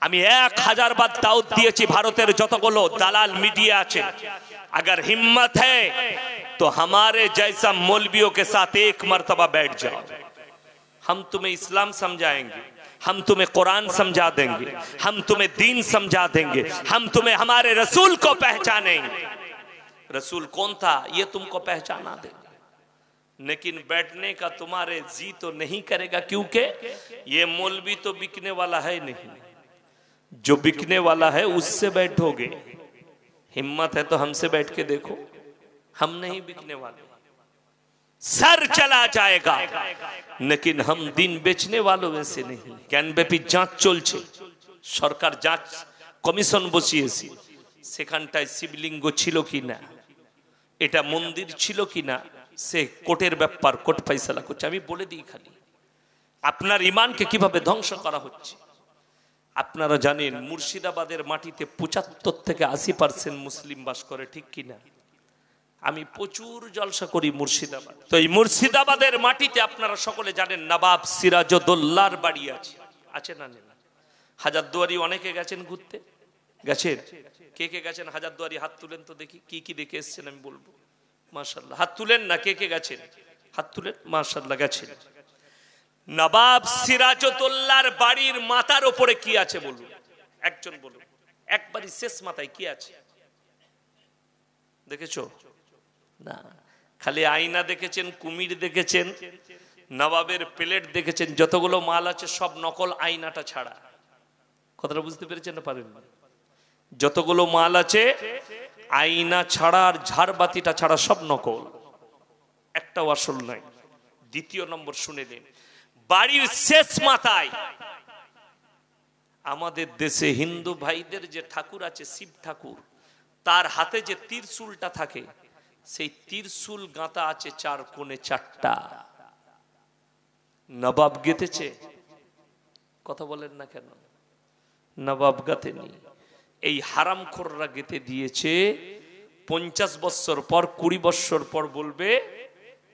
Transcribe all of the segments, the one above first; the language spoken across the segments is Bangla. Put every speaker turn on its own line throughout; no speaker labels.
আমি 1000 বার दाऊद दिएছি भारतेर যতগুলো দালাল মিডিয়া আছে अगर हिम्मत है तो हमारे जैसा मौलवियों के साथ एक मर्तबा बैठ जाओ हम तुम्हें इस्लाम समझाएंगे हम तुम्हें कुरान समझा देंगे हम तुम्हें दीन समझा देंगे हम तुम्हें हमारे रसूल को पहचानेंगे रसूल कौन था ये तुमको पहचाना देंगे लेकिन बैठने का तुम्हारे जी तो नहीं करेगा क्योंकि ये मौलवी तो बिकने वाला है नहीं जो बिकने वाला है उससे बैठोगे हिम्मत है तो हमसे बैठ के देखो हम नहीं बिकने वाले सर चला जाएगा लेकिन हम दिन बेचने वालों में से नहीं জ্ঞানব্যাপী जांच চলছে সরকার जांच কমিশন বসিয়েছে সেখানটায় শিবলিঙ্গ ছিল কিনা এটা মন্দির ছিল কিনা সে কোর্টের ব্যাপার কোর্ট ফয়সালা করছে আমি বলে দিই খালি আপনার ঈমানকে কিভাবে ধ্বংস করা হচ্ছে আপনারা জানেন মুর্শিদাবাদের মাটিতে 75 থেকে 80% মুসলিম বাস করে ঠিক কিনা আমি প্রচুর জলসা করি মুর্শিদাবাদ তো এই মুর্শিদাবাদের মাটিতে আপনারা সকলে জানেন নবাব সিরাজউদ্দৌলার বাড়ি আছে আছে না না হাজারদুয়ারি অনেকে গেছেন ঘুরতে গেছেন কে কে গেছেন হাজারদুয়ারি হাত তুলেন তো দেখি কি কি দেখে এসেছেন আমি বলবো মাশাআল্লাহ হাত তুলেন না কে কে গেছেন হাত তুলেন মাশাআল্লাহ গেছেন নবাব সিরাজউদ্দৌলার বাড়ির মাথার উপরে কি আছে বলুন একজন বলুন একবারই শেষ মাথায় কি আছে দেখেছো না খালি আয়না দেখেছেন কুমির দেখেছেন নবাবের প্লেট দেখেছেন যতগুলো মাল আছে সব নকল আয়নাটা ছাড়া কথাটা বুঝতে পেরেছেন না পারেন যতগুলো মাল আছে আয়না ছাড়া আর ঝাড়বাতিটা ছাড়া সব নকল একটাও আসল নাই দ্বিতীয় নম্বর শুনে নিন বাড়ির শেষ মাথায় আমাদের দেশে হিন্দু ভাইদের যে ঠাকুর আছে শিব ঠাকুর তার হাতে যে ত্রিশূলটা থাকে সেই ত্রিশূল গাঁথা আছে চার কোণে চারটা নবাব গেঁথেছে কথা বলেন না কেন নবাব গাঁথেনি এই হারামখোররা গেঁথে দিয়েছে 50 বছর পর 20 বছর পর বলবে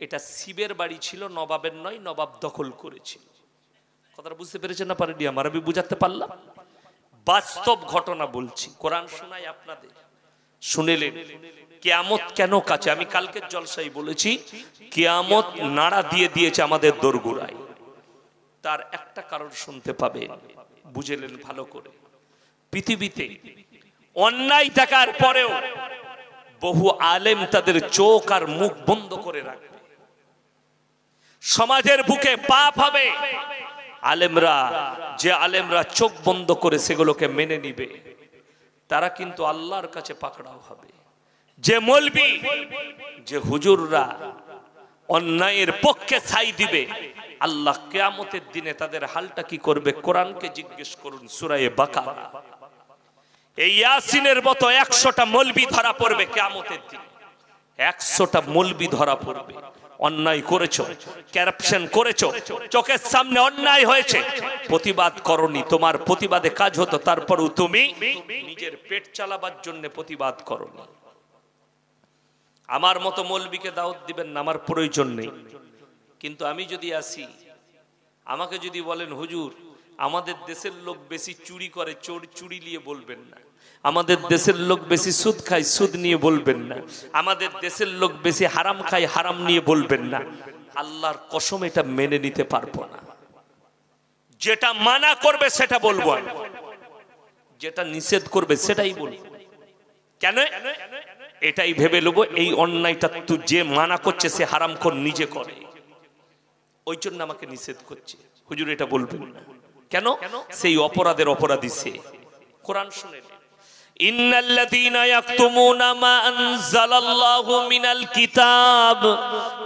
এটা শিবের বাড়ি ছিল নবাবের নয় নবাব দখল করেছিল কথাটা বুঝতে পেরেছেন না পারেনি আমার আমি বুঝাতে পারলাম বাস্তব ঘটনা বলছি কোরআন শোনাই আপনাদের শুনেলেন কিয়ামত কেন কাছে আমি কালকের জলসায় বলেছি কিয়ামত নাড়া দিয়ে দিয়েছে আমাদের দোরগোড়ায় তার একটা কারণ শুনতে পাবেন বুঝলেন ভালো করে পৃথিবীতে অন্যায় থাকার পরেও বহু আলেম তাদের চোখ আর মুখ বন্ধ করে রাখবে সমাজের বুকে পাপ হবে আলেমরা চোখ বন্ধ করে সেগুলোকে মেনে নিবে তারা কিন্তু আল্লাহর কাছে পাকড়াও হবে যে মৌলবি যে হুজুররা অন্যায়ের পক্ষে ছাই দিবে আল্লাহ কিয়ামতের দিনে তাদের হালটা কি করবে কোরআনকে জিজ্ঞেস করুন সূরা বাকারা এই ইয়াসিনের মতো 100টা মৌলবি ধরা পড়বে কিয়ামতের দিনে 100টা মৌলবি ধরা পড়বে অন্যায় করেছো কারাপশন করেছো চোখের সামনে অন্যায় হয়েছে প্রতিবাদ করনি তোমার প্রতিবাদে কাজ হতো তারপরও তুমি নিজের পেট চালাবার জন্য প্রতিবাদ করনি আমার মতো মৌলবিকে দাওয়াত দিবেন না আমার প্রয়োজন নেই কিন্তু আমি যদি আসি আমাকে যদি বলেন হুজুর আমাদের দেশের লোক বেশি চুরি করে চুরি নিয়ে বলবেন না আমাদের দেশের লোক বেশি সুদ খায় সুদ নিয়ে বলবেন না আমাদের দেশের লোক বেশি হারাম খায় হারাম নিয়ে বলবেন না আল্লাহর কসম এটা মেনে নিতে পারবো না যেটা মানা করবে সেটা বলবো যেটা নিষেধ করবে সেটাই বলবো কেন এটাই ভেবে নেবো এই অন্যায়টা তুই যে মানা করছে সে হারামখোর নিজে করে ওই জন্য আমাকে নিষেধ করছে হুজুর এটা বলবেন না কেন সেই অপরাধের অপরাধী সে কোরআন শুনে ইন্নাল্লাযীনা ইয়াকতুমুনা মা আনজালাল্লাহু মিনাল কিতাব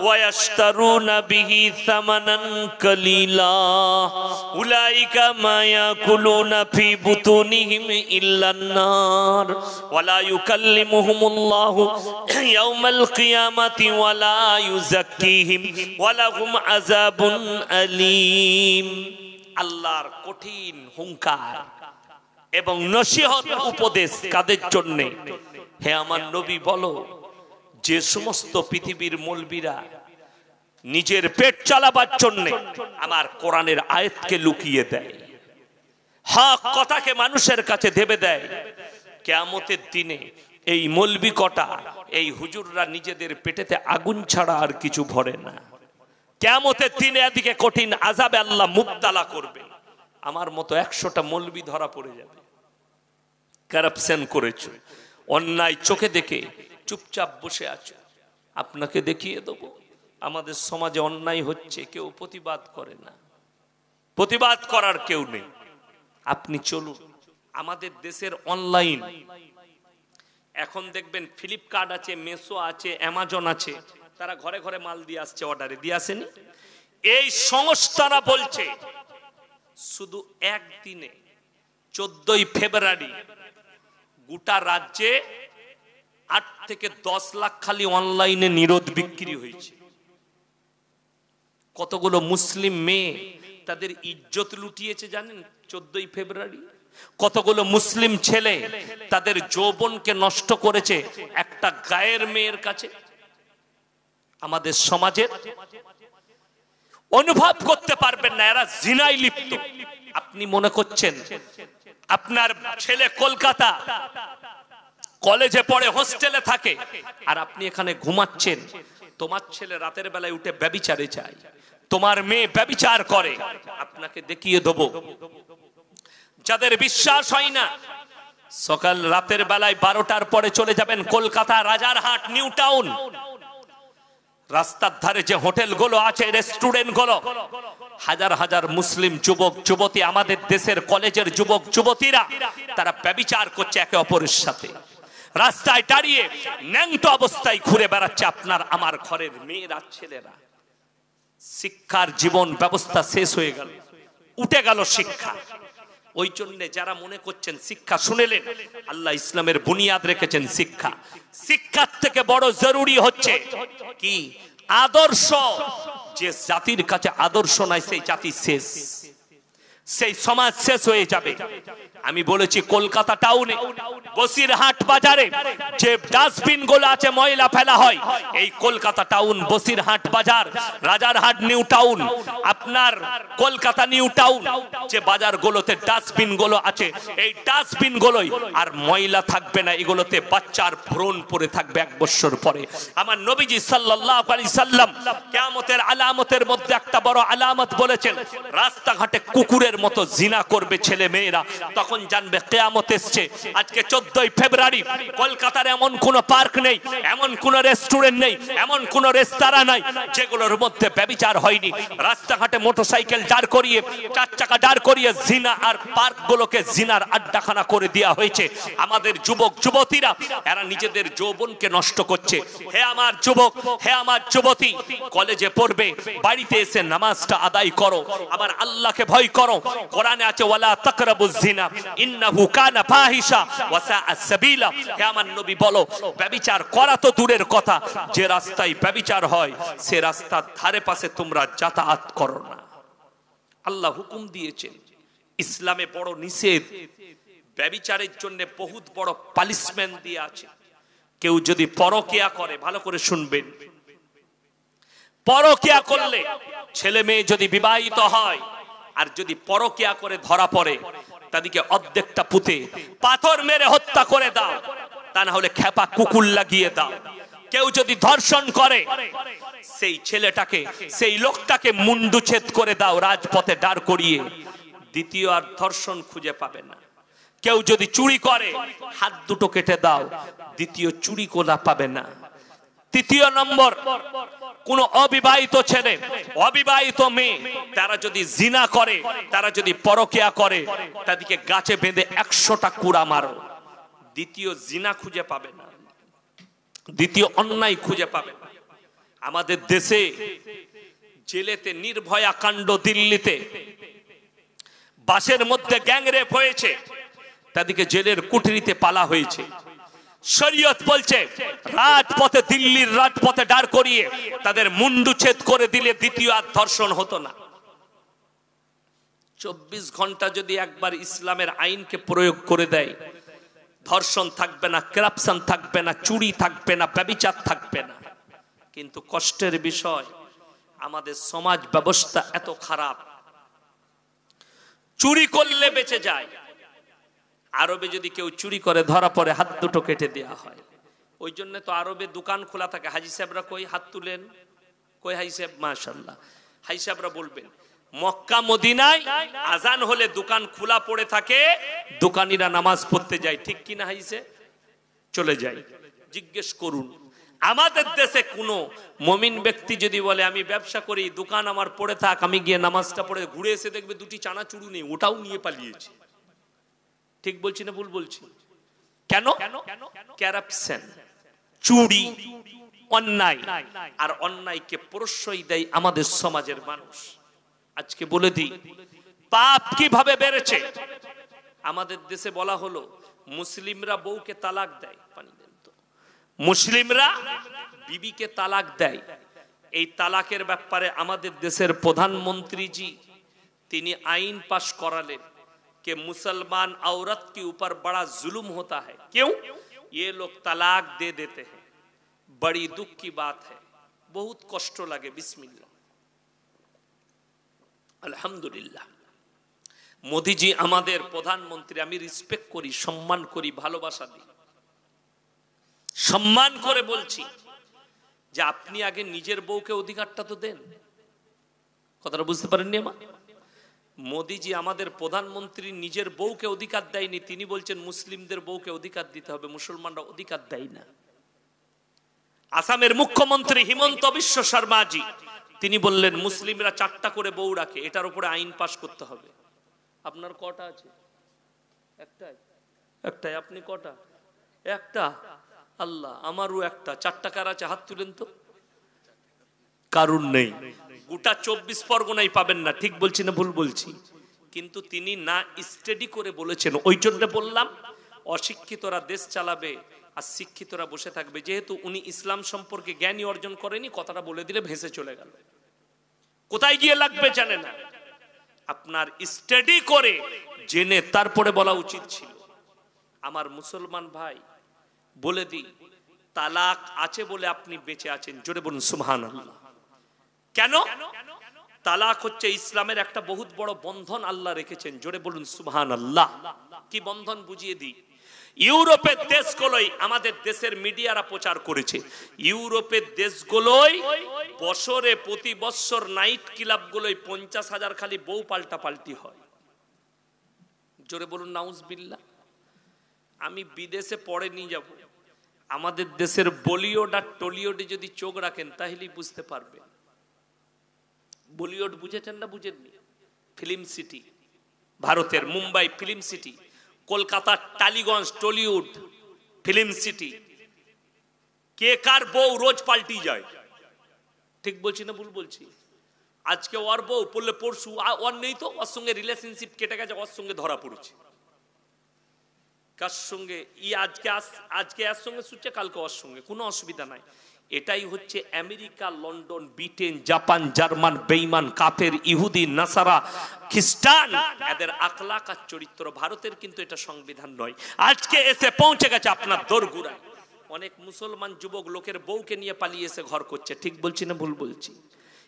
ওয়া ইয়াশতারুনা বিহি সামানান কালীলা উলাইকা মা ইয়াকুলুনা ফি বুতুনিহিম ইল্লান নার ওয়া লা ইউকাল্লিমুহুমুল্লাহু ইয়াওমাল কিয়ামাতি ওয়া লা ইউযাক্কিহিম ওয়া লাহুম আযাবুন আলীম আল্লাহর কঠিন হুঙ্কার এবং নসিহত উপদেশ কাদের জন্য হে আমার নবী বলো যে সমস্ত পৃথিবীর মৌলবীরা নিজের পেট চালাবার জন্য আমার কোরআনের আয়াতকে লুকিয়ে দেয় হক কথাকে মানুষের কাছে দেবে দেয়। কিয়ামতের দিনে এই মৌলবি কটা, এই হুজুররা নিজেদের পেটেতে আগুন ছাড়া আর কিছু ভরে না। কিয়ামতের দিনে এদিকে কঠিন আযাবে আল্লাহ মুবতালা করবে। আমার মতো 100টা মৌলবি ধরা পড়ে যাবে। কারাপশন করেছো, অন্যায় চোখে দেখে চুপচাপ বসে আছো, আপনাকে দেখিয়ে দেবো আমাদের সমাজে অন্যায় হচ্ছে, কেউ প্রতিবাদ করে না, প্রতিবাদ করার কেউ নেই। আপনি চলুন, আমাদের দেশের অনলাইন এখন দেখবেন ফ্লিপকার্ট আছে, মেসো আছে, অ্যামাজন আছে, তারা ঘরে ঘরে মাল দিয়ে আসছে, অর্ডারে দিয়ে আসেনি। এই সংস্থারা বলছে শুধু একদিনে 14ই ফেব্রুয়ারি গোটা রাজ্যে 8 থেকে 10 লাখ খালি অনলাইনে নিরোধ বিক্রি হয়েছে। কতগুলো মুসলিম মেয়ে তাদের ইজ্জত লুটিয়েছে জানেন 14ই ফেব্রুয়ারি? কতগুলো মুসলিম ছেলে তাদের যৌবনকে নষ্ট করেছে একটা গায়ের মেয়ের কাছে। আমাদের সমাজের অনুভব করতে পারবেন না, এরা জিনায় লিপ্ত। আপনি মনে করছেন আপনার ছেলে কলকাতা কলেজে পড়ে, হোস্টেলে থাকে, আর আপনি এখানে ঘুমাচ্ছেন। তোমার ছেলে রাতের বেলায় উঠে ব্যভিচারে যায়, তোমার মেয়ে ব্যভিচার করে। আপনাকে দেখিয়ে দেবো। যাদের বিশ্বাস হয় না, সকাল রাতের বেলায় 12টার পরে চলে যাবেন কলকাতা রাজারহাট, নিউ টাউন, রাস্তার ধারে যে হোটেলগুলো আছে, রেস্টুরেন্টগুলো, হাজার হাজার মুসলিম যুবক যুবতী, আমাদের দেশের কলেজের যুবক যুবতীরা, তারা ব্যভিচার করছে একে অপরের সাথে। রাস্তায় দাঁড়িয়ে ন্যাংটো অবস্থায় ঘুরে বেড়াচ্ছে আপনার আমার ঘরের মেয়েরা, ছেলেরা। শিক্ষার জীবন ব্যবস্থা শেষ হয়ে গেল, উঠে গেল শিক্ষা। ওই জন্য যারা মনে করছেন শিক্ষা, শুনেলেন আল্লাহ ইসলামের বুনিয়াদ রেখেছেন শিক্ষা। শিক্ষার থেকে বড় জরুরি হচ্ছে কি? আদর্শ। যে জাতির কাছে আদর্শ নাই সেই জাতি শেষ, সেই সমাজ শেষ হয়ে যাবে। আমি বলেছি কলকাতা টাউনে বসিরহাট বাজারে যে ডাস্টবিন গুলো আছে, ময়লা ফেলা হয়, এই কলকাতা টাউন, বসিরহাট বাজার, রাজারহাট নিউ টাউন, আপনার কলকাতা নিউ টাউন, যে বাজারগুলোতে ডাস্টবিন গুলো আছে, এই ডাস্টবিন গুলোই আর ময়লা থাকবে না, এগুলোতে বাচ্চার ভ্রূণ পড়ে থাকবে 1 বছর পরে। আমার নবীজি সাল্লাল্লাহু আলাইহি সাল্লাম কিয়ামতের আলামতের মধ্যে একটা বড় আলামত বলেছেন, রাস্তাঘাটে কুকুরের মতো জিনা করবে ছেলে মেয়েরা, তখন জানবে কিয়ামত এসেছে। আজকে 14ই ফেব্রুয়ারি কলকাতার এমন কোন পার্ক নেই, এমন কোন রেস্টুরেন্ট নেই, এমন কোন রেস্তোরাঁ নাই যেগুলোর মধ্যে ব্যভিচার হয়নি। রাস্তাঘাটে মোটরসাইকেল দাঁড় করিয়ে, 4 চাকা দাঁড় করিয়ে জিনা আর পার্কগুলোকে জিনার আড্ডাখানা করে দেওয়া হয়েছে। আমাদের যুবক যুবতীরা এরা নিজেদের যৌবনকে নষ্ট করছে। হে আমার যুবক, হে আমার যুবতী, কলেজে পড়বে, বাড়িতে এসে নামাজটা আদায় করো, আমার আল্লাহকে ভয় করো। কোরআনে আছে ওয়ালা তাকরাবুজ জিনা ইন্নাহু কানা ফাহিশা ওয়া সাআ সাবিলা। হে আমার নবী বলো, ব্যভিচার করা তো দূরের কথা, যে রাস্তায় ব্যভিচার হয় সে রাস্তার ধারে পাশে তোমরা যাতায়াত করো না। আল্লাহ হুকুম দিয়েছেন, ইসলামে বড় নিষেধ। ব্যভিচারের জন্য বহুত বড় পানিশমেন্ট দিয়ে আছে। কেউ যদি পরকিয়া করে, ভালো করে শুনবেন, পরকিয়া করলে ছেলে মেয়ে যদি বিবাহিত হয় আর যদি পরকিয়া করে ধরা পড়ে, তাদেরকে অর্ধেকটা পুঁতে পাথর মেরে হত্যা করে দাও, তা না হলে খেপা কুকুর লাগিয়ে দাও। কেউ যদি ধর্ষণ করে, সেই ছেলেটাকে, সেই লোকটাকে মুন্ডুচ্ছেদ করে দাও, রাজপথে দাঁড় করিয়ে, দ্বিতীয় আর ধর্ষণ খুঁজে পাবে না। কেউ যদি চুরি করে, হাত দুটো কেটে দাও, দ্বিতীয় চুরি কোলা পাবে না। তৃতীয় নম্বর, কোন অবিবাহিত ছেলে, অবিবাহিত মেয়ে, তারা যদি জিনা করে, তারা যদি পরকিয়া করে, তাদেরকে গাছে বেঁধে 100টা কুড়া মারো, দ্বিতীয় জিনা খুঁজে পাবে না, দ্বিতীয় অন্যায় খুঁজে পাবে না। আমাদের দেশে জেলেতে নির্ভয়া কাণ্ড, দিল্লিতে বাসের মধ্যে গ্যাংরেপ হয়েছে, তাদেরকে জেলের কুঠরিতে পালা হয়েছে। শরীয়ত বলছে রাজপথে, দিল্লির রাজপথে দাঁড় করিয়ে তাদের মুন্ডুচ্ছেদ করে দিলে দ্বিতীয় আর ধর্ষণ হতো না। 24 ঘন্টা যদি একবার ইসলামের আইনকে প্রয়োগ করে দেয়, ধর্ষণ থাকবে না, করাপশন থাকবে না, চুরি থাকবে না, ব্যভিচার থাকবে না। কিন্তু কষ্টের বিষয়, আমাদের সমাজ ব্যবস্থা এত খারাপ, চুরি করলে বেঁচে যায়। আরবে যদি কেউ চুরি করে ধরা পড়ে হাত দুটো কেটে দেওয়া হয়। ওই জন্য তো আরবে দোকান খোলা থাকে। হাজি সাহেবরা কই হাত তুলেন, কই হাজি সাহেব, মাশাআল্লাহ। হাজি সাহেবরা বলবেন মক্কা মদিনায় আজান হলে দোকান খোলা পড়ে থাকে, দোকানিরা নামাজ পড়তে যায়, ঠিক কিনা হাজি সাহেব? চলে যায়। জিজ্ঞেস করুন আমাদের দেশে কোনো মুমিন ব্যক্তি যদি বলে আমি ব্যবসা করি, দোকান আমার পড়ে থাক, আমি গিয়ে নামাজটা পড়ে ঘুরে এসে দেখবে দুটি চানাচুরু নেই, ওটাও নিয়ে পালিয়েছে। ঠিক বলছি না ভুল বলছি? কেন? ক্যারাপশন, চুরি, অন্যায়। আর অন্যায়কে প্রশ্রয় দেয় আমাদের সমাজের মানুষ। আজকে বলে দিই পাপ কিভাবে বেড়েছে। আমাদের দেশে বলা হলো মুসলিমরা বউকে তালাক দেয়, পানি দেন তো, মুসলিমরা বিবিকে তালাক দেয়। এই তালাকের ব্যাপারে আমাদের দেশের প্রধানমন্ত্রীজি তিনি আইন পাশ करालें कि मुसलमान औरत के ऊपर बड़ा जुल्म होता है, क्यों? ये लोग तलाक दे देते हैं, बड़ी दुख की बात है, बहुत कष्ट लगे। बिस्मिल्लाह, अल्हम्दुलिल्लाह। मोदी जी আমাদের প্রধানমন্ত্রী, আমি রেসপেক্ট করি, সম্মান করি, ভালোবাসা দিই, সম্মান করে বলছি যে আপনি আগে নিজের বউকে অধিকারটা তো দেন। কথাটা বুঝতে পারেননি আমার? মোদিজি আমাদের প্রধানমন্ত্রী নিজের বউকে অধিকার দেয়নি, তিনি বলছেন মুসলিমদের বউকে অধিকার দিতে হবে, মুসলমানরা অধিকার দেয় না। আসামের মুখ্যমন্ত্রী হিমন্ত বিশ্ব শর্মাজি তিনি বললেন মুসলিমরা 4টা করে বউ রাখে, এটার উপরে আইন পাশ করতে হবে। আপনার কটা আছে? একটাই। একটাই। আপনি কটা? একটা। আল্লাহ, আমারও একটা। 4টা কার আছে? হাত তুলেন তো। কারণ নেই। গোটা 24 পরগনায় পাবেন না। ঠিক বলছি না ভুল বলছি? কিন্তু তিনি না স্টাডি করে বলেছেন। ওই জন্য বললাম অশিক্ষিতরা দেশ চালাবে আর শিক্ষিতরা বসে থাকবে। যেহেতু উনি ইসলাম সম্পর্কে জ্ঞানী অর্জন করেনি, কথাটা বলে দিলে ভেসে চলে গেল, কোথায় গিয়ে লাগবে জানে না। আপনার স্টাডি করে জেনে তারপরে বলা উচিত ছিল। আমার মুসলমান ভাই বলে দিই, তালাক আছে বলে আপনি বেঁচে আছেন, জোরে বলুন সুবহানাল্লাহ। কেন? তালাক হচ্ছে ইসলামের একটা বহুত বড় বন্ধন আল্লাহ রেখেছেন, জোরে বলুন সুবহানাল্লাহ। কি বন্ধন বুঝিয়ে দিই। ইউরোপের দেশগুলোই, আমাদের দেশের মিডিয়ারা প্রচার করেছে, ইউরোপের দেশগুলোই বছরে প্রতি বছর নাইট ক্লাবগুলোই 50,000 খালি বউ পাল্টা পাল্টি হয়। জোরে বলুন নাউজুবিল্লাহ। আমি বিদেশে পড়ে নিয়ে যাব, আমাদের দেশের বলিউড আর টলিউডে যদি চোখ রাখেন তাহলেই বুঝতে পারবেন। বলিউড বুঝেছেন না বুঝেননি? ফিল্ম সিটি, ভারতের মুম্বাই ফিল্ম সিটি, কলকাতার টালিগঞ্জ টলিউড ফিল্ম সিটি, কে কার বউ রোজ পাল্টি যায়। ঠিক বলছি না ভুল বলছি? আজকে ওর বউ পড়লে পরশু ওর নেই তো, ওর সঙ্গে রিলেশনশিপ কেটে গেছে, ওর সঙ্গে ধরা পড়েছে। কার সঙ্গে? আজকে এর সঙ্গে শুচ্ছে, কালকে ওর সঙ্গে, কোনো অসুবিধা নাই। এটাই হচ্ছে America, London, Britain, Japan, German, বেঈমান, কাফের, ইহুদি, নাসারা, খ্রিস্টান, এদের আখলাক আর চরিত্র। ভারতের কিন্তু এটা সংবিধান নয়। আজকে এসে পৌঁছে গেছে আপনার দোরগোড়ায়। অনেক মুসলমান যুবক লোকের বউকে নিয়ে পালিয়ে এসে ঘর করছে। ঠিক বলছি না ভুল বলছি?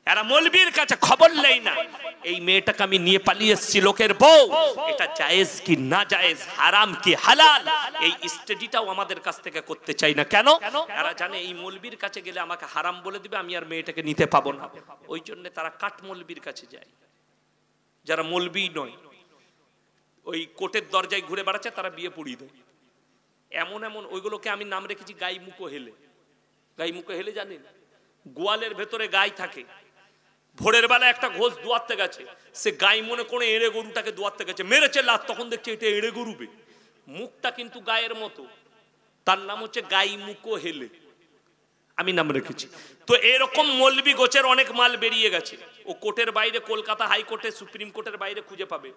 এরা মৌলবীর কাছে খবর নেই না, এই মেয়েটাকে আমি নিয়ে পালিয়ে এসেছি লোকের বউ, এটা জায়েজ কি না জায়েজ, হারাম কি হালাল, এই স্টাডিটাও আমাদের কাছ থেকে করতে চাই না। কেন? এরা জানে এই মৌলবীর কাছে গেলে আমাকে হারাম বলে দিবে, আমি আর মেয়েটাকে নিতে পাবো না। ওই জন্য তারা কাট মৌলবীর কাছে যায়, যারা মৌলবী নয়, ওই কোর্টের দরজায় ঘুরে বেড়াচ্ছে, তারা বিয়ে পড়িয়ে দেয়। এমন এমন ওইগুলোকে আমি নাম রেখেছি গাই মুখো হেলে। গাই মুখো হেলে জানেন? গোয়ালের ভেতরে গাই থাকে, ভোরের বেলা একটা ঘোষ দোয়াতে গেছে, সে গাই মনে করে এড়ে গরুটাকে দোয়াতে গেছে, মেরেছে লাত, তখন দেখছে এটা এড়ে গরুবে, মুখটা কিন্তু গায়ের মতো, তার নাম হচ্ছে গাই মুখো হেলে, আমি নাম রেখেছি। তো এরকম মৌলবি গোছের অনেক মাল বেরিয়ে গেছে, ও কোর্টের বাইরে, কলকাতা হাইকোর্টে, সুপ্রিম কোর্টের বাইরে খুঁজে পাবে।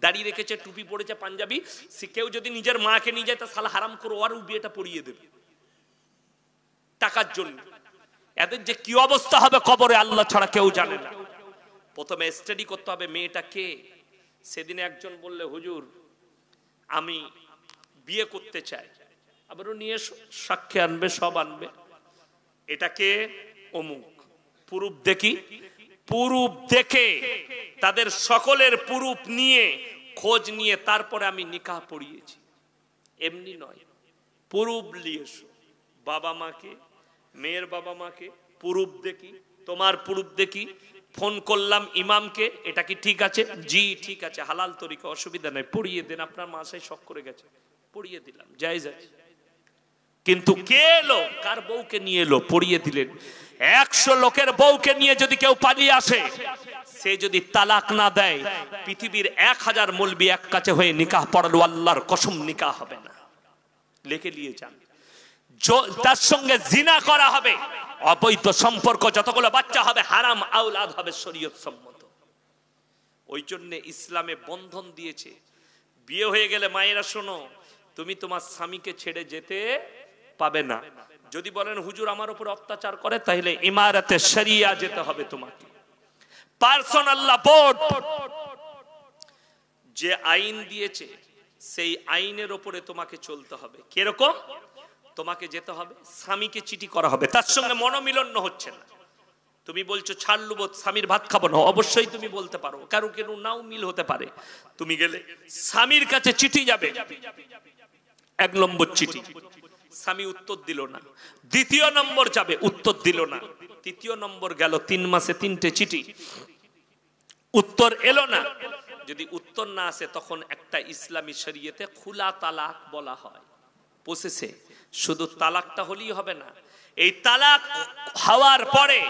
দাঁড়িয়ে রেখেছে, টুপি পড়েছে, পাঞ্জাবি, সে কেউ যদি নিজের মাকে নিয়ে যায় তা সালা হারাম করে আর বিয়েটা পড়িয়ে দেবে টাকার জন্য। এদের যে কি অবস্থা হবে কবরে আল্লাহ ছাড়া কেউ জানে না। প্রথমে স্টাডি করতে হবে মেয়েটা কে। সেদিন একজন বললে হুজুর আমি বিয়ে করতে চাই, আবারও নিয়ে সাক্ষী আনবে, সব আনবে, এটাকে অমুক প্রুফ দেখি, পুরুপ দেখে তাদের সকলের পুরুপ নিয়ে খোঁজ নিয়ে তারপরে আমি নিকাহ পড়িয়েছি। এমনি নয়, পুরুপ নিয়ে এসো, বাবা মাকে, মেয়ের বাবা মাকে পুরুপ দেখি, তোমার পুরুপ দেখি, ফোন করলাম ইমামকে, এটা কি ঠিক আছে? জি ঠিক আছে, হালাল তরিকা, অসুবিধা নাই, পড়িয়ে দেন। আপনার মাসায় শখ করে গেছে, পড়িয়ে দিলাম, জায়েজ আছে। কিন্তু কে এলো, কার বউকে নিয়ে এলো, পড়িয়ে দিলেন। 100 লোকের বউকে নিয়ে যদি কেউ পালিয়ে আসে, সে যদি তালাক না দেয়, পৃথিবীর 1000 মৌলবি এক কাছে হয়ে নিকাহ পড়ালো, আল্লাহর কসম নিকাহ হবে না। লিখে নিয়ে যান। তার সঙ্গে জিনা করা হবে, অবৈধ সম্পর্ক, যতগুলো বাচ্চা হবে হারাম আওলাদ হবে শরীয়ত সম্মত। ওই জন্য ইসলামে বন্ধন দিয়েছে। বিয়ে হয়ে গেলে মায়েরা শোনো, তুমি তোমার স্বামীকে ছেড়ে যেতে পাবে না। যদি বলেন হুজুর আমার উপর অত্যাচার করে, তাহলে ইমারতে শরিয়া যেতে হবে তোমাকে। পার্সোনাল ল বোর্ড যে আইন দিয়েছে, সেই আইনের উপরে তোমাকে চলতে হবে। কিরকম? তোমাকে যেতে হবে, স্বামীকে চিঠি করা হবে, তার সঙ্গে মনোমিলন হচ্ছে না, তুমি বলছো ছাড়লুব, স্বামীর ভাত খাবো না, অবশ্যই তুমি বলতে পারো, কারণ কেন নাও মিল হতে পারে। তুমি গেলে স্বামীর কাছে চিঠি যাবে, 1 নম্বর চিঠি, স্বামী উত্তর দিল না। 2য় নম্বর যাবে, উত্তর দিল না। 3য় নম্বর গেল, 3 মাসে 3টে চিঠি, উত্তর এলো না। যদি উত্তর না আসে, তখন একটা ইসলামী শরীয়তে খুলা তালাক বলা হয়। পোষেছে, শুধু তালাকটা হলেই হবে না, এই তালাক হওয়ার পরে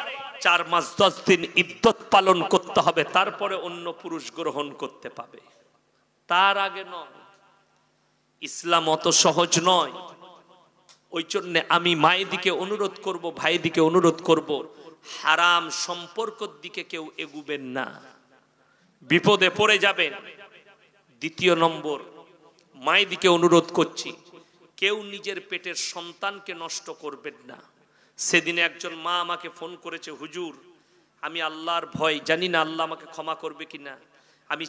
4 মাস 10 দিন ইদ্যত পালন করতে হবে, তারপরে অন্য পুরুষ গ্রহণ করতে পাবে, তার আগে নয়। ইসলাম অত সহজ নয়। ওই জন্য আমি মায়েদিকে অনুরোধ করব, ভাইদিকে অনুরোধ করব, হারাম সম্পর্কের দিকে কেউ এগুবেন না, বিপদে পড়ে যাবেন। 2য় নম্বর, মায়েদিকে অনুরোধ করছি, কেউ নিজের পেটের সন্তানকে নষ্ট করবেন না। সেদিনে একজন মা আমাকে ফোন করেছে, হুজুর আমি আল্লাহর ভয় জানি না আল্লাহ আমাকে ক্ষমা করবে কিনা, আমি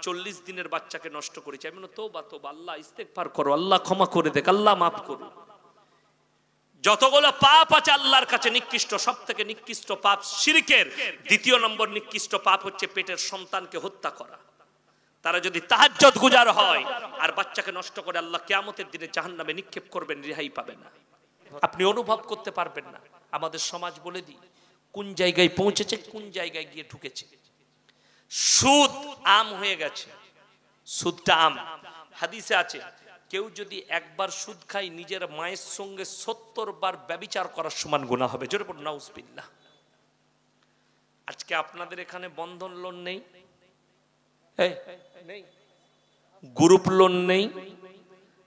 40 দিনের বাচ্চাকে নষ্ট করেছি। আমি বললাম তোবা তোবা, আল্লাহ ইস্তেগফার করো, আল্লাহ ক্ষমা করে দেখ, আল্লাহ মাফ করুন। যতগুলো পাপ আছে আল্লাহর কাছে নিকৃষ্ট, সব থেকে নিকৃষ্ট পাপ শিরকের 2য় নম্বর নিকৃষ্ট পাপ হচ্ছে পেটের সন্তানকে হত্যা করা। তারা যদি তাহাজ্জুদ গুজার হয় আর বাচ্চাকে নষ্ট করে, আল্লাহ কিয়ামতের দিনে জাহান্নামে নিক্ষেপ করবেন, রেহাই পাবে না। আপনি অনুভব করতে পারবেন না। আমাদের সমাজ বলে দিই কোন জায়গায় পৌঁছেছে, কোন জায়গায় গিয়ে ঢুকেছে। সুদ আম হয়ে গেছে, সুদটা আম। হাদিসে আছে, কেউ যদি একবার সুদ খায়, নিজের মায়ের সঙ্গে 70 বার ব্যভিচার করার সমান গুনাহ হবে। জোরে বলুন নাউজুবিল্লাহ। আজকে আপনাদের এখানে বন্ধন লোন নেই, গ্রুপ লোন নেই,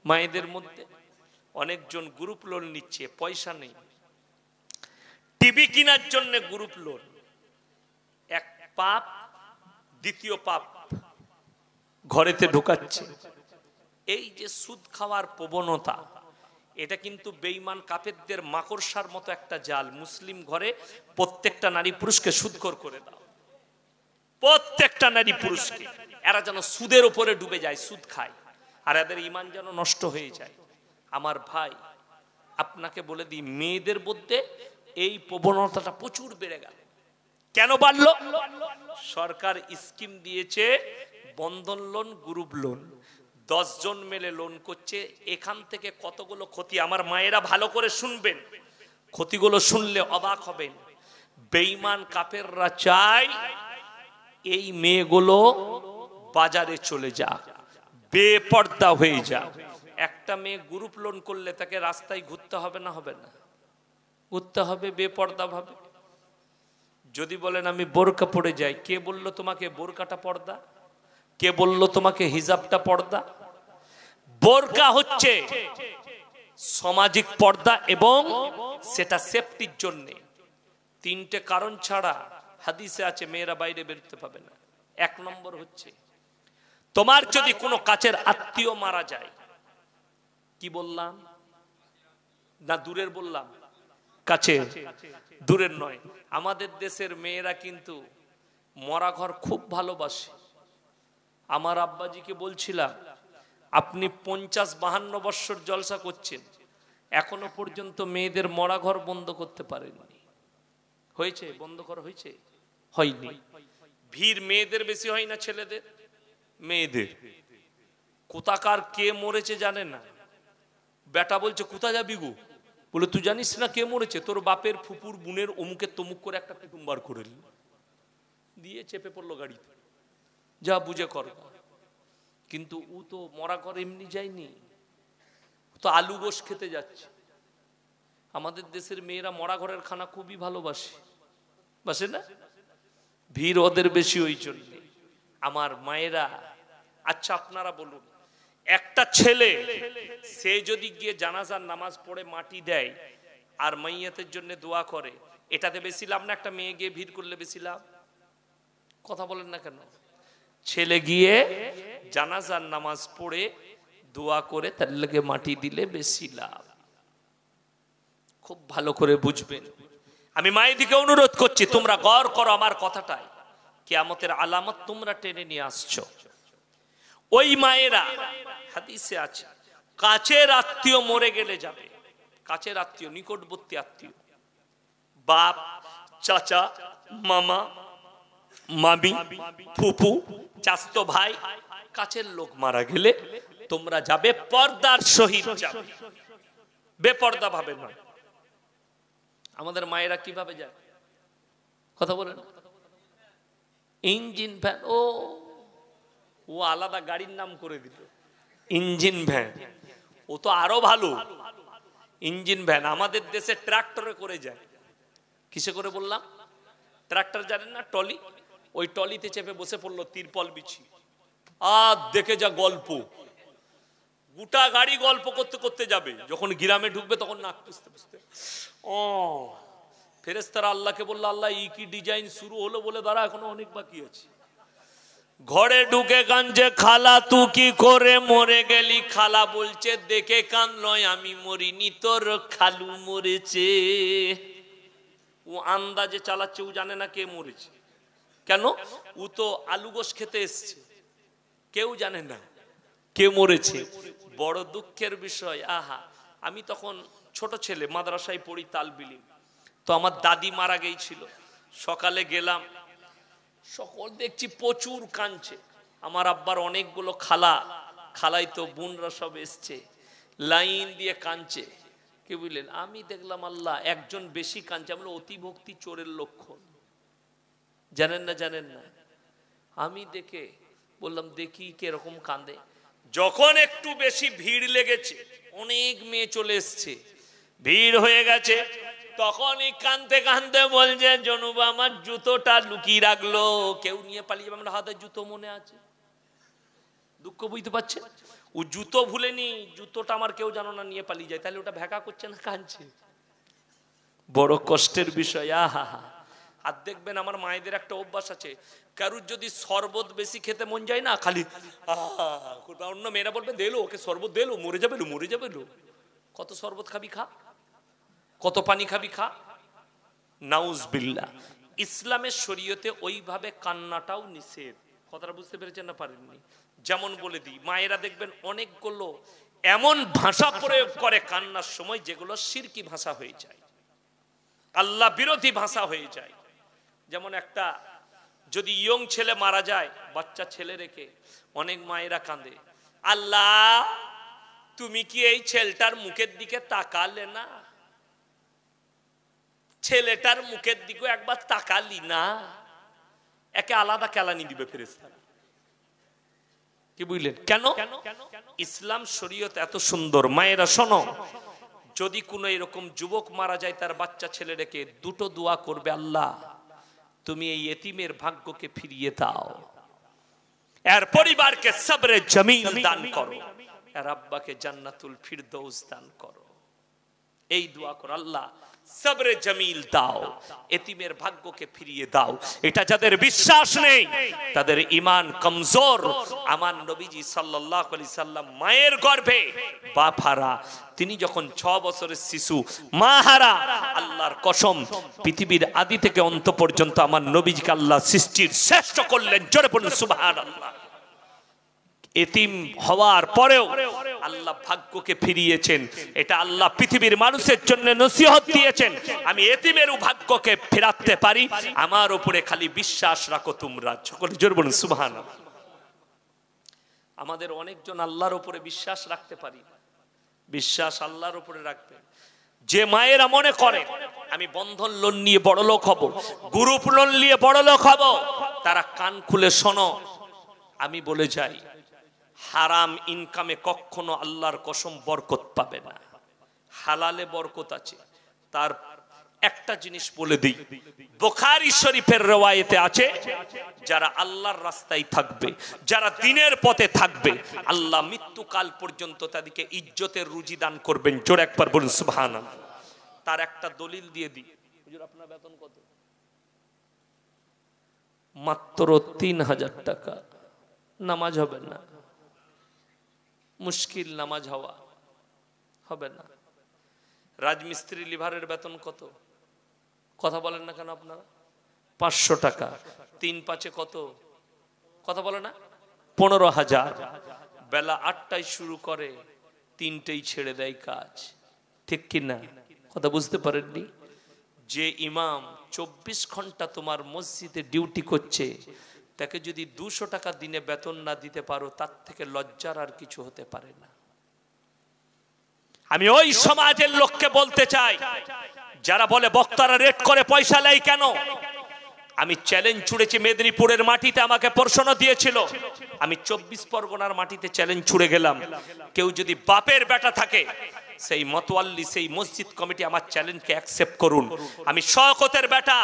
মায়েদের মধ্যে অনেকজন গ্রুপ লোন নিচ্ছে, পয়সা নেই। টিভি কেনার জন্য গ্রুপ লোন, এক পাপ, 2য় পাপ ঘরেতে ঢুকাচ্ছে। এই যে সুদ খাওয়ার প্রবণতা, এটা কিন্তু বেঈমান কাফেরদের মাকড়সার মতো একটা জাল। মুসলিম ঘরে প্রত্যেকটা নারী পুরুষকে সুদখোর করে দাও, প্রত্যেকটা নারী পুরুষকে, এরা যেন সুদের উপরে ডুবে যায়, সুদ খায়, আর এদের ঈমান যেন নষ্ট হয়ে যায়। আমার ভাই আপনাকে বলে দিই, মেয়েদের মধ্যে এই প্রবণতাটা প্রচুর বেড়ে গেল। কেন বাড়লো? সরকার স্কিম দিয়েছে, বন্ধন লোন, গ্রুপ লোন, 10 জন মিলে লোন করছে। এখান থেকে কতগুলো ক্ষতি, আমার মায়েরা ভালো করে শুনবেন, ক্ষতিগুলো শুনলে অবাক হবেন। বেঈমান কাফেররা চায় এই মেয়েগুলো বাজারে চলে যাক, বেপর্দা হয়ে যাক। একটা মেয়ে গ্রুপ লোন করলে তাকে রাস্তায় ঘুরতে হবে না? হবে না? ঘুরতে হবে বেপর্দা ভাবে। যদি বলেন আমি বোরকা পরে যাই, কে বললো তোমাকে বোরকাটা পর্দা? কে বললো তোমাকে হিজাবটা পর্দা? বোরকা হচ্ছে সামাজিক পর্দা এবং সেটা সেফটির জন্য। 3টে কারণ ছাড়া হাদিসে আছে মেয়েরা বাইরে বেরোতে পাবে না। 1 নম্বর হচ্ছে, তোমার যদি কোনো কাছের আত্মীয় মারা যায়, কি বললাম না দূরের বললাম? কাছে, দূরের নয়। আমাদের দেশের মেয়েরা কিন্তু মরা ঘর খুব ভালোবাসে। আমার আব্বাজিকে বলছিলাম, আপনি 50-52 বছর জলসা করছেন, এখনো পর্যন্ত মেয়েদের মরা ঘর বন্ধ করতে পারেননি। হয়েছে? বন্ধ করা হয়েছে? হয়নি। ভিড় মেয়েদের বেশি হয় না ছেলেদের? মেয়েদের। কোথাকার কে মরেছে জানে না, বেটা বলছে কোথা যাবি গো, বলে তুই জানিস না কে মরেছে? তোর বাপের ফুপুর বোনের অমুকের তমুক করে একটা কুটুম বার করে দিয়ে চেপে পড়লো গাড়িতে, যা বুঝে কর। কিন্তু ও তো মরা ঘর এমনি যায়নি, তো আলু গোশ খেতে যাচ্ছে। আমাদের দেশের মেয়েরা মরা ঘরের খানা খুবই ভালোবাসে, বাসে না? ভিড় ওদের বেশি ওই জন্য। আমার মায়েরা, আচ্ছা আপনারা বলুন, একটা ছেলে সে যদি গিয়ে জানাজার নামাজ পড়ে মাটি দেয় আর মাইয়াতের জন্য দোয়া করে, এটাতে বেশি লাভ না একটা মেয়ে গিয়ে ভিড় করলে বেশি লাভ? কথা বলেন না কেন? ছেলে গিয়ে জানাজার নামাজ পড়ে দোয়া করে তার লেগে মাটি দিলে বেশি লাভ। খুব ভালো করে বুঝবেন। আমি মায়েদিকে অনুরোধ করছি, তোমরা গৌর করো আমার কথাটাই। কিয়ামতের আলামত তোমরা টেনে নিয়ে আসছো। ওই মায়েরা, হাদিসে আছে, কাছের আত্মীয় মরে গেলে যাবে, কাছের আত্মীয়, নিকটবর্তী আত্মীয়, বাপ, চাচা, মামা, মামি, ফুফু, চাচতো ভাই, কাছের লোক মারা গেলে তোমরা যাবে পর্দার সহিত যাবে, বেপর্দা ভাবে নয়। আমাদের মায়েরা কিভাবে যায়? কথা বলেন। ইঞ্জিন ভ্যান, ও আলাদা গাড়ির নাম করে দিল ইঞ্জিন ভ্যান। ও তো আরো ভালো, ইঞ্জিন ভ্যান। আমাদের দেশে ট্রাক্টরে করে যায়। কিসে করে বললাম? ট্রাক্টর জানেন না, টলি, ওই টলিতে চেপে বসে পড়লো তিরপল বিছি, আর দেখে যা গল্প, গোটা গাড়ি গল্প করতে করতে যাবে। যখন গ্রামে ঢুকবে তখন নাক পুষতে পুষতে ও ফেরেশতারা আল্লাহকে বললো, আল্লাহ এই কি ডিজাইন শুরু হলো? বলে দাঁড়া, এখনো অনেক বাকি আছে। ঘরে ঢুকে কাঁদছে, খালা তুই কি করে মরে গেলি? খালা বলছে, দেখে কাঁদলই, আমি মরিনি, তোর খালু মরেছে। ও আন্দাজে চালাচ্ছে, ও জানে না কে মরেছে। কেন? ও তো আলু গোশ খেতে এসছে, কেউ জানে না কে মরেছে। বড় দুঃখের বিষয়। আহা, আমি তখন ছোট ছেলে, মাদ্রাসায় পড়ি, তালবিলি। তো আমার দাদি মারা গিয়েছিল। সকালে গেলাম, সকল দেখছি প্রচুর কাঁদছে। আমার আব্বার অনেকগুলো খালা, খালাই তো বোনরা সব এসছে, লাইন দিয়ে কাঁদছে। কি বুঝলেন? আমি দেখলাম আল্লাহ একজন বেশি কাঁদছে। আমরা অতিভক্তি চোরের লক্ষণ, জানেন না? জানেন না? আমি দেখে বললাম দেখি কিরকম কাঁদে। যখন একটু বেশি ভিড় লেগেছে, অনেক মেয়ে চলে এসছে, ভিড় হয়ে গেছে, তখনই কাঁদতে কাঁদতে বলছে, জনুবা আমার জুতোটা লুকিয়ে রাখলো, কেউ নিয়ে পালিয়ে যাবে। আমার হাতে জুতো মনে আছে। দুঃখ বুঝতে পারছে? ও জুতো ভুলেনি, জুতোটা আমার কেউ জানো না নিয়ে পালিয়ে যায়। তাহলে ওটা ভেকা করছে না কাঁদছে? বড় কষ্টের বিষয়। আহা, আর দেখবেন আমার মায়েদের একটা অভ্যাস আছে, কারুর যদি শরবত বেশি খেতে মন যায় না, খালি অন্য মেয়েরা বলবে দেলো ওকে শরবত, দেলো, মরে যাবে লো, মরে যাবে লো। কত শরবত খাবি খা, কত পানি খাবি খা। নাউজবিল্লাহ। ইসলামের শরীয়তে ওইভাবে কান্নাটাও নিষেধ। কথাটা বুঝতে পেরেছেন না পারেননি? যেমন বলে দিই, মায়েরা দেখবেন অনেকগুলো এমন ভাষা প্রয়োগ করে কান্নার সময় যেগুলো শিরকি ভাষা হয়ে যায়, আল্লাহ বিরোধী ভাষা হয়ে যায়। যেমন একটা যদি ইয়ং ছেলে মারা যায়, বাচ্চা ছেলে রেখে, অনেক মায়েরা কাঁদে, আল্লাহ তুমি কি এই ছেলেটার মুখের দিকে তাকালে না? ছেলেটার মুখের দিকে একবার তাকালি না? একে আলাদা কেলানি দিবে ফেরেশতারা। কি বুঝলেন? কেন? ইসলাম শরীয়ত এত সুন্দর। মায়েরা শোনো, যদি কোনো এরকম যুবক মারা যায় তার বাচ্চা ছেলে রেখে, দুটো দোয়া করবে, আল্লাহ তুমি এই এতিমের ভাগ্যকে ফিরিয়ে দাও, এর পরিবারকে সবরে জমিল দান করো, এর আব্বাকে জান্নাতুল ফিরদৌস দান করো। এই দোয়া করো, আল্লাহ সবরে জমিল দাও, এতিমের ভাগ্যকে ফিরিয়ে দাও। এটা যাদের বিশ্বাস নেই তাদের ঈমান কমজোর। আমার নবীজি সাল্লাল্লাহু আলাইহি সাল্লাম মায়ের গর্ভে বাপ হারা, তিনি যখন 6 বছরের শিশু, মা হারা, আল্লাহর কসম পৃথিবীর আদি থেকে অন্ত পর্যন্ত আমার নবীজিকে আল্লাহ সৃষ্টির শ্রেষ্ঠ করলেন। জোরে বলুন সুবহানাল্লাহ। এতিম হওয়ার পরেও আল্লাহ ভাগ্যকে ফিরিয়েছেন। এটা আল্লাহ পৃথিবীর মানুষের জন্য নসিহত দিয়েছেন, আমি এতিমের ভাগ্যকে ফেরাতে পারি, আমার উপরে খালি বিশ্বাস রাখো তোমরা। সকলে জোর বলুন সুবহানাল্লাহ। আমাদের অনেকজন আল্লাহর উপরে বিশ্বাস রাখতে পারি, বিশ্বাস আল্লাহর উপরে রাখবে। যে মায়েরা মনে করে আমি বন্ধন লোন নিয়ে বড় লোক হব, গ্রুপ লোন নিয়ে বড় লোক হব, তারা কান খুলে শোনো, আমি বলে যাই হারাম ইনকামে কখনো আল্লাহর কসম বরকত পাবে না, হালালে বরকত আছে। তার একটা জিনিস বলে দিই, বুখারী শরীফের রওয়ায়েতে আছে, যারা আল্লাহর রাস্তায় থাকবে, যারা দ্বীনের পথে থাকবে, আল্লাহ মৃত্যুকাল পর্যন্ত তাদেরকে ইজ্জতের রুজি দান করবেন। জোরে একবার বলুন সুবহানাল্লাহ। তার একটা দলিল দিয়ে দিই, হুজুর আপনার বেতন কত? মাত্র 3000 টাকা। নামাজ হবে না, মুশকিল নামাজ হওয়া হবে না। রাজমিস্ত্রি লিভারের বেতন কত? কথা বলেন না কেন আপনারা? 500 টাকা। 3 5 কত? কথা বলে না? 15,000। বেলা 8টায় শুরু করে, 3টেই ছেড়ে দেয় কাজ, ঠিক কি না? কথা বুঝতে পারেননি? যে ইমাম 24 ঘন্টা তোমার মসজিদে ডিউটি করছে, তাকে যদি 200 টাকা দিনে বেতন না দিতে পারো, তার থেকে লজ্জার আর কিছু হতে পারে না। আমি ওই সমাজের লোককে বলতে চাই যারা বলে বক্তারা রেট করে পয়সা নেয় কেন। আমি চ্যালেঞ্জ ছুড়েছি, মেদিনীপুরের মাটিতে আমাকে প্রশ্ন দিয়েছিল, আমি 24 পরগনার মাটিতে চ্যালেঞ্জ ছুড়ে গেলাম, কেউ যদি বাপের বেটা থাকে, সেই মতওয়াল্লি, সেই মসজিদ কমিটি আমার চ্যালেঞ্জকে অ্যাকসেপ্ট করুন। আমি শওকতের বেটা,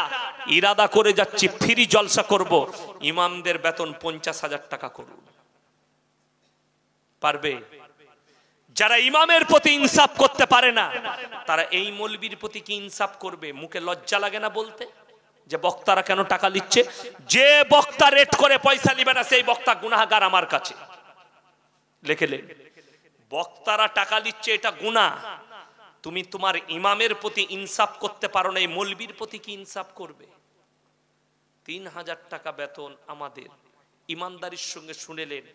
ইরাদা করে যাচ্ছি ফ্রি জলসা করব, ইমামদের বেতন 50,000 টাকা করুন। পারবে? যারা ইমামের প্রতি ইনসাফ করতে পারে না, তারা এই মৌলবীর প্রতি কি ইনসাফ করবে? মুখে লজ্জা লাগে না বলতে যে বক্তারা কেন টাকা নিচ্ছে? যে বক্তা রেট করে পয়সা নিবে না, সেই বক্তা গুনাহগার আমার কাছে। লিখে লে, বক্তারা টাকা নিচ্ছে এটা গুনাহ। তুমি তোমার ইমামের প্রতি ইনসাফ করতে পারো না, এই মৌলবীর প্রতি কি ইনসাফ করবে? 3000 টাকা বেতন আমাদের, ইমানদারির সঙ্গে শুনেলেন।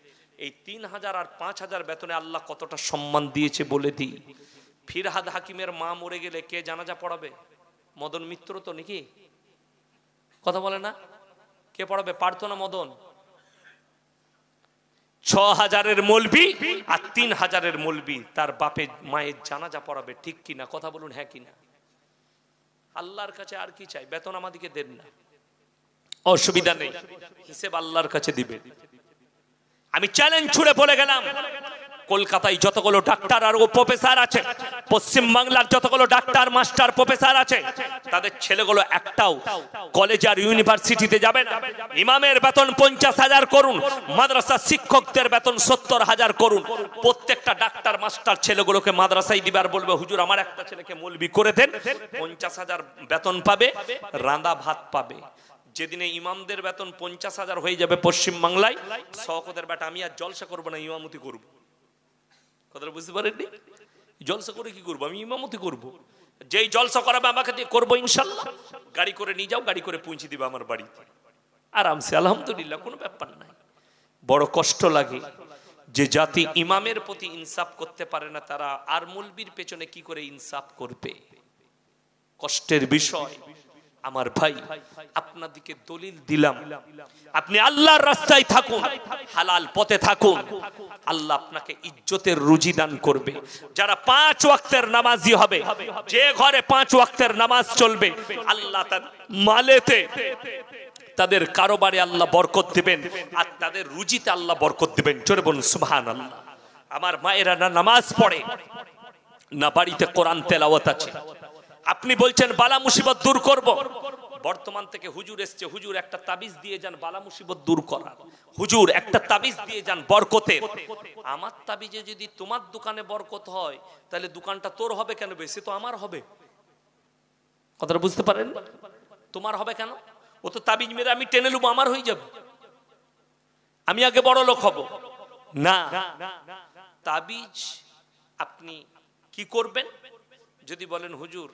এই 3000 আর 5000 বেতনে আল্লাহ কতটা সম্মান দিয়েছে বলে দিই। ফিরহাদ হাকিমের মা মরে গেলে কে জানাজা পড়াবে? মদন মিত্র তো নাকি? কথা বলে না? কে পড়াবে? পারতো না মদন? 6000-এর মৌলবি আর 3000-এর মৌলবি তার বাপের মায়ের জানাজা পড়াবে, ঠিক কিনা? কথা বলুন হ্যাঁ কিনা? আল্লাহর কাছে আর কি চাই? বেতন আমাদেরকে দেন না, অসুবিধা নেই, হিসেব আল্লাহর কাছে দিবে। আমি চ্যালেঞ্জ ছুড়ে বলে গেলাম, কলকাতায় যতগুলো ডাক্তার আর প্রফেসর আছে, পশ্চিম বাংলার যতগুলো ডাক্তার মাস্টার প্রফেসর আছে, তাদের ছেলেগুলো একটাও কলেজ আর ইউনিভার্সিটিতে যাবে না। ইমামের বেতন 50,000 করুন, মাদ্রাসা শিক্ষকদের বেতন 70,000 করুন। প্রত্যেকটা ডাক্তার মাস্টার ছেলেগুলোকে মাদ্রাসায় দিবে আর বলবে হুজুর আমার একটা ছেলেকে মৌলবি করে দেন, 50,000 বেতন পাবে, রাঁধা ভাত পাবে। যেদিনে ইমামদের বেতন 50,000 হয়ে যাবে পশ্চিম বাংলায়, শওকতের বেটা আমি আর জলসা করবো না, ইমামতি করবো। কথাটা বুঝতে পারেননি? জলসা করে কি করবো? আমি ইমামতি করবো। যেই জলসা করাবে আমাকে দিয়ে করবো ইনশাল্লাহ। গাড়ি করে নিয়ে যাও, গাড়ি করে পৌঁছে দিবে আমার বাড়িতে আরামসে, আলহামদুলিল্লাহ, কোনো ব্যাপার নাই। বড় কষ্ট লাগে যে জাতি ইমামের প্রতি ইনসাফ করতে পারে না, তারা আর মৌলবীর পেছনে কি করে ইনসাফ করবে? কষ্টের বিষয়। আমার ভাই, আপনাদেরকে দলিল দিলাম, আপনি আল্লাহর রাস্তায় থাকুন, হালাল পথে থাকুন, আল্লাহ আপনাকে ইজ্জতের রুজি দান করবে। যারা 5 ওয়াক্তের নামাজি হবে, যে ঘরে 5 ওয়াক্তের নামাজ চলবে, আল্লাহ তার মালেতে, তাদের কারোবারে আল্লাহ বরকত দিবেন, আর তাদের রুজিতে আল্লাহ বরকত দিবেন। জোরে বলুন সুবহানাল্লাহ। আমার মায়েরা না নামাজ পড়ে, না বাড়িতে কোরআন তেলাওয়াত আছে। আপনি বলছেন বালা মুসিবত দূর করব, বর্তমান থেকে হুজুর এসছে, হুজুর একটা তাবিজ দিয়ে যান বালা মুসিবত দূর করার, হুজুর একটা তাবিজ দিয়ে যান বরকতের। আমার তাবিজে যদি তোমার দোকানে বরকত হয়, তাহলে দোকানটা তোর হবে কেন? বেশি তো আমার হবে। কথাটা বুঝতে পারেন? তোমার হবে কেন? ও তো তাবিজ মেরে আমি টেনে নেবো, আমার হয়ে যাবে, আমি আগে বড় লোক হব না। তাবিজ আপনি কি করবেন? যদি বলেন হুজুর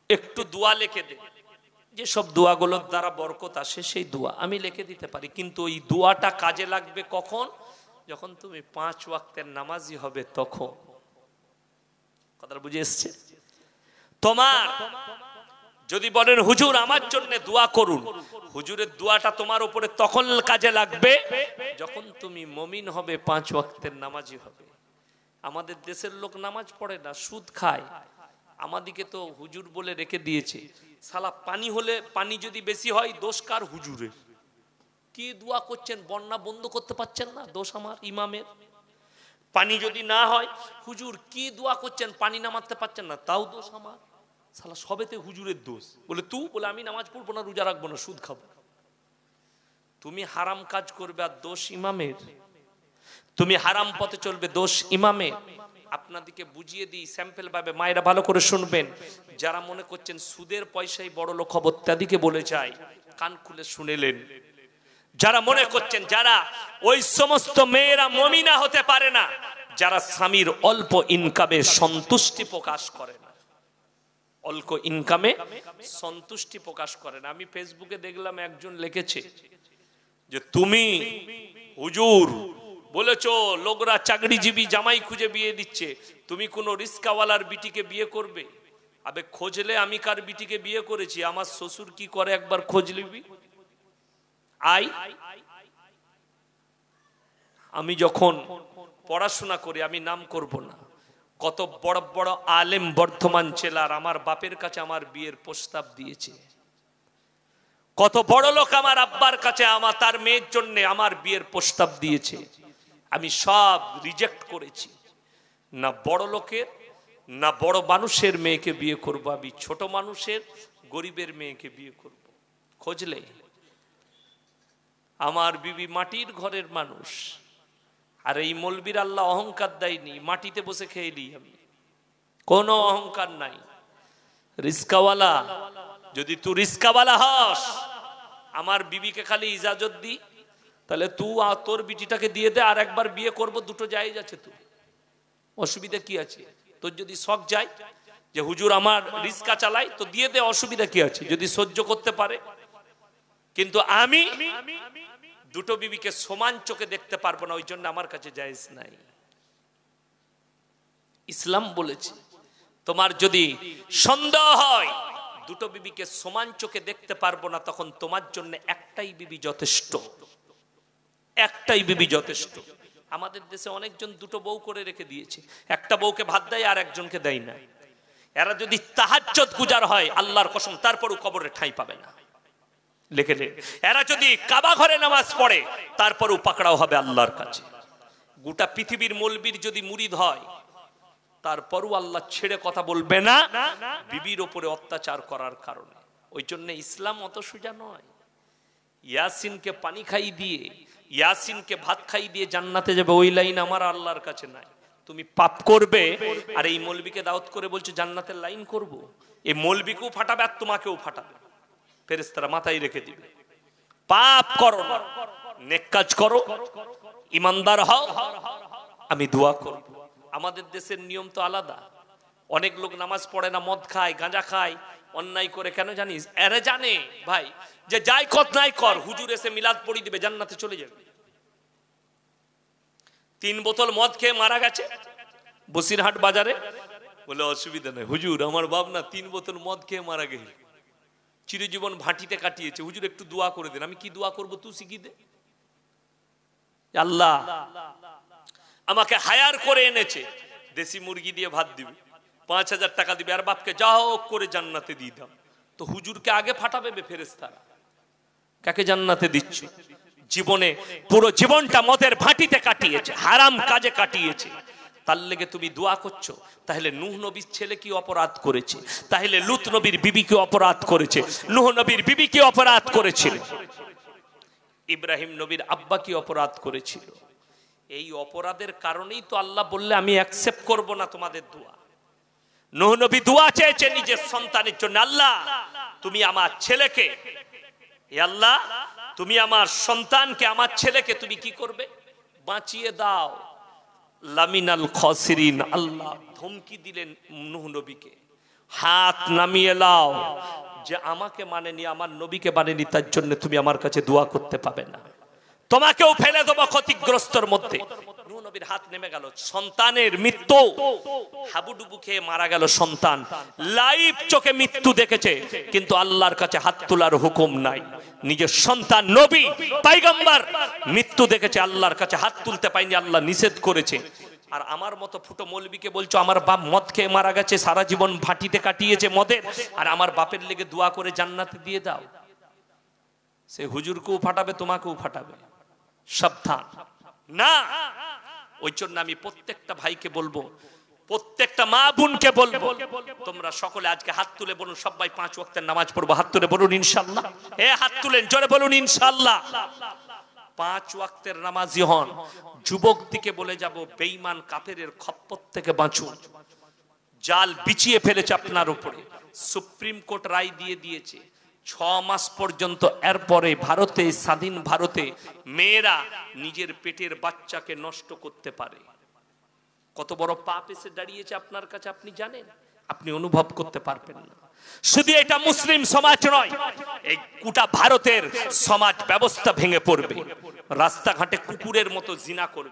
একটু দোয়া লিখে দে, যে সব দোয়াগুলোর দ্বারা বরকত আসে সেই দোয়া আমি লিখে দিতে পারি, কিন্তু ওই দোয়াটা কাজে লাগবে কখন? যখন তুমি 5 ওয়াক্তের নামাজি হবে তখন। কথাটা বুঝে এসছে? তোমার যদি বলেন হুজুর আমার জন্য দোয়া করুন, হুজুরের দোয়াটা তোমার উপরে তখন কাজে লাগবে যখন তুমি মুমিন হবে, 5 ওয়াক্তের নামাজি হবে। আমাদের দেশের লোক নামাজ পড়ে না, সুদ খায়। আমাদিকে তো হুজুর বলে রেখে দিয়েছে, সালা পানি হলে, পানি যদি বেশি হয় দোষ কার? হুজুরের। কি দোয়া করছেন, বন্যা বন্ধ করতে পারছেন না, দোষ আমার ইমামের। পানি যদি না হয়, হুজুর কি দোয়া করছেন, পানি নামাতে পারছেন না, তাও দোষ আমার। সালা সবেতে হুজুরের দোষ। বলে তুই বলে আমি নামাজ পড়বো না, রোজা রাখবো না, সুদ খাবো। তুমি হারাম কাজ করবে আর দোষ ইমামের। তুমি হারাম পথে চলবে, দোষ ইমামের। আপনাদেরকে বুঝিয়ে দিই স্যাম্পল ভাবে, মায়েরা ভালো করে শুনবেন। যারা মনে করছেন সুদের পয়সায় বড় লোক হব, তাদেরকে বলে যায় কান খুলে শুনেলেন। যারা মনে করছেন, যারা ওই সমস্ত মেয়েরা মুমিনা হতে পারে না যারা স্বামীর অল্প ইনকামে সন্তুষ্টি প্রকাশ করে না, অল্প ইনকামে সন্তুষ্টি প্রকাশ করে না। আমি ফেসবুকে দেখলাম একজন লিখেছে যে তুমি হুজুর বলেছো লোকরা চাকরিজীবী জামাই খুঁজে বিয়ে দিচ্ছে, তুমি কোন রিস্কাওয়ালার বিটিকে বিয়ে করবে? আবে খোঁজলে আমি কার বিটিকে বিয়ে করেছি, আমার শ্বশুর কি করে একবার খোঁজ নিবি। আই আমি যখন পড়াশোনা করি, আমি নাম করব না, কত বড় বড় আলেম বর্ধমান জেলার আমার বাপের কাছে আমার বিয়ের প্রস্তাব দিয়েছে। কত বড় লোক আমার আব্বার কাছে আমার তার মেয়ের জন্য আমার বিয়ের প্রস্তাব দিয়েছে, আমি সব রিজেক্ট করেছি। না বড় লোকের না বড় মানুষের মেয়েকে বিয়ে করব, আমি ছোট মানুষের গরিবের মেয়েকে বিয়ে করব। খোঁজলে আমার বিবি মাটির ঘরের মানুষ, আর এই মলবির আল্লাহ অহংকার দেয়নি, মাটিতে বসে খেয়েলি আমি, কোনো অহংকার নাই। রিস্কাওয়ালা, যদি তুই রিস্কাওয়ালা হস, আমার বিবিকে খালি ইজাজত দি, তাহলে তুই তোর বিটিটাকে দিয়ে দে, আর একবার বিয়ে করব, দুটো জায়েজ আছে, তো অসুবিধা কি আছে? তোর যদি শখ যায় যে হুজুর আমার রিস্কা চালাই, তো দিয়ে দে, অসুবিধা কি আছে যদি সহ্য করতে পারে। কিন্তু আমি দুটো বিবিকে সমান চোখে দেখতে পারবো না, ওই জন্য আমার কাছে জায়েজ নাই। ইসলাম বলেছে তোমার যদি সন্দেহ হয় দুটো বিবিকে সমান চোখে দেখতে পারবো না, তখন তোমার জন্য একটাই বিবি যথেষ্ট, একটাই বিবি যথেষ্ট। আমাদের দেশে অনেকজন দুটো বউ করে রেখে দিয়েছে, একটা বউকে ভাত দেয় আর একজনকে দেয় না। এরা যদি তাহাজ্জুদ গুজার হয় আল্লাহর কসম তারপরও কবরে ঠাঁই পাবে না, লিখে নে। এরা যদি কাবা ঘরে নামাজ পড়ে তারপরও পাকড়াও হবে আল্লাহর কাছে। গোটা পৃথিবীর মৌলবীর যদি মুরিদ হয় তারপরও আল্লাহ ছেড়ে কথা বলবে না বিবির ওপরে অত্যাচার করার কারণে। ওই জন্য ইসলাম অত সোজা নয়। ইয়াসিনকে পানি খাই দিয়ে, ইয়াসিনকে ভাত খাই দিয়ে জান্নাতে যাবে, ওই লাইন আমার আল্লাহর কাছে নাই। তুমি পাপ করবে আর এই মৌলবীকে দাওয়াত করে বলছো জান্নাতের লাইন করব, এই মৌলবীকেও ফাটাবে আর তোমাকেও ফাটাবে, ফেরেশতারা মাথায় রেখে দিবে। পাপ করো না, নেক কাজ করো, ইমানদার হও, আমি দোয়া করব। আমাদের দেশের নিয়ম তো আলাদা। অনেক লোক নামাজ পড়ে না, মদ খায়, গাঁজা খায়, অন্যায় করে। কেন জানিস? এরা জানে ভাই যে যাই কর নাই কর, হুজুর এসে মিলাদ পড়িয়ে দিবে, জান্নাতে চলে যাবে। 3 বোতল মদ খেয়ে মারা গেছে বসিরহাট বাজারে, বলে অসুবিধা নেই হুজুর, আমার বাপ না 3 বোতল মদ খেয়ে মারা গেছে, চিরজীবন ভাটিতে কাটিয়েছে, হুজুর একটু দোয়া করে দেন। আমি কি দোয়া করবো তুই শিখিয়ে দে। আল্লাহ আমাকে হায়ার করে এনেছে, দেশি মুরগি দিয়ে ভাত দিবে, 5000 টাকা দিবে, আর বাপকে যা হোক করে জান্নাতে দিয়ে দাও। তো হুজুরকে আগে ফাটাবে ফেরেশতারা, কাকে জান্নাতে দিচ্ছ? জীবনে পুরো জীবনটা মদের ভাটিতে কাটিয়েছে, হারাম কাজে কাটিয়েছে, তার লেগে তুমি দোয়া করছো। তাহলে নূহ নবীর ছেলে কি অপরাধ করেছে? তাহলে লূত নবীর বিবি কি অপরাধ করেছে? নূহ নবীর বিবি কি অপরাধ করেছিল? ইব্রাহিম নবীর আব্বা কি অপরাধ করেছিল? এই অপরাধের কারণেই তো আল্লাহ বললে আমি অ্যাকসেপ্ট করব না তোমাদের দোয়া। নূহ নবী দোয়া চেয়েছে নিজের সন্তানের জন্য, আল্লাহ তুমি আমার ছেলেকে, হে আল্লাহ তুমি আমার সন্তানকে, আমার ছেলেকে তুমি কি করবে? বাঁচিয়ে দাও। লামিনাল খাসিরিন, আল্লাহ ধমকি দিলেন নূহ নবীকে, হাত নামিয়ে লাও, যে আমাকে মানেনি, আমার নবীকে মানেনি, তার জন্য তুমি আমার কাছে দোয়া করতে পাবে না। তোমাকেও ফেলে দেবো ক্ষতিগ্রস্তর মধ্যে। নূহ নবীর হাত নেমে গেল, সন্তানের মৃত্যু, হাবুডুবু খেয়ে মারা গেল সন্তান, লাইভ চোখে মৃত্যু দেখেছে, কিন্তু আল্লাহর কাছে হাত তোলার হুকুম নাই। নিজের সন্তান নবী পয়গম্বর মৃত্যু দেখেছে, আল্লাহর কাছে হাত তুলতে পায়নি, আল্লাহ নিষেধ করেছে। আর আমার মতো ফুটো মৌলবীকে বলছো আমার বাপ মদ খেয়ে মারা গেছে, সারা জীবন ভাটিতে কাটিয়েছে মদের, আর আমার বাপের লেগে দোয়া করে জান্নাতে দিয়ে দাও। সে হুজুরকেও ফাটাবে, তোমাকেও ফাটাবে, সাবধান। না, ওই জন্য আমি প্রত্যেকটা ভাইকে বলবো, প্রত্যেকটা মা বোনকে বলবো, তোমরা সকলে আজকে হাত তুলে বলুন, সবাই 5 ওয়াক্তের নামাজ পড়বো। হাত তুলে বলুন ইনশাআল্লাহ। হাত তুলেন, জোরে বলুন ইনশাআল্লাহ। 5 ওয়াক্তের নামাজি হন। যুবক দিকে বলে যাব, বেঈমান কাফেরের খপ্পর থেকে বাঁচুন। জাল বিছিয়ে ফেলেছে আপনার উপরে, সুপ্রিম কোর্ট রায় দিয়ে দিয়েছে 6 মাস পর্যন্ত। এরপরে ভারতে, স্বাধীন ভারতে মেয়েরা নিজের পেটের বাচ্চাকে নষ্ট করতে পারে। কত বড় পাপ এসে দাঁড়িয়েছে আপনার কাছে, আপনি জানেন? আপনি অনুভব করতে পারবেন না। শুধু এটা মুসলিম সমাজ নয়, এই গোটা ভারতের সমাজ ব্যবস্থা ভেঙে পড়বে। রাস্তাঘাটে কুকুরের মতো জিনা করবে।